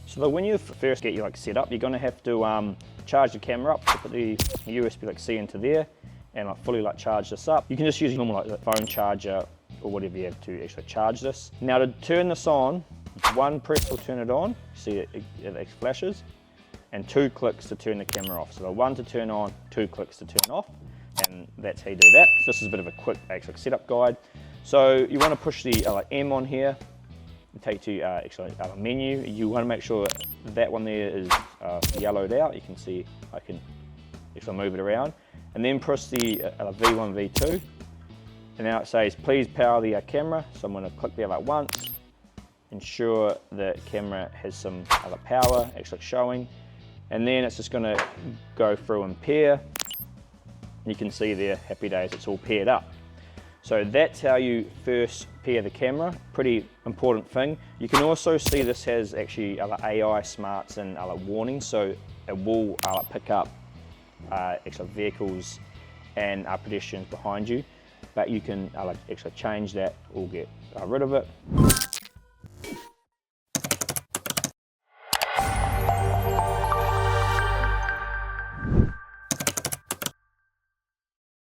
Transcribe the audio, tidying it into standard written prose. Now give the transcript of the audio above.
So when you first get your set up, you're going to have to charge the camera up. So put the USB-C into there and fully charge this up. You can just use a normal phone charger or whatever you have to actually charge this. Now to turn this on, one press will turn it on. See it flashes, and 2 clicks to turn the camera off. So 1 to turn on, 2 clicks to turn off, and that's how you do that. So this is a bit of a quick actual setup guide. So you want to push the M on here. Take you to a menu. You want to make sure that one there is yellowed out. You can see I can actually move it around, and then press the V1, V2, and now it says please power the camera. So I'm going to click there once, ensure the camera has some power actually showing, and then it's just going to go through and pair. You can see there, happy days, it's all paired up. So that's how you first pair the camera, pretty important thing. You can also see this has actually AI smarts and warnings, so it will pick up actual vehicles and pedestrians behind you, but you can actually change that or get rid of it.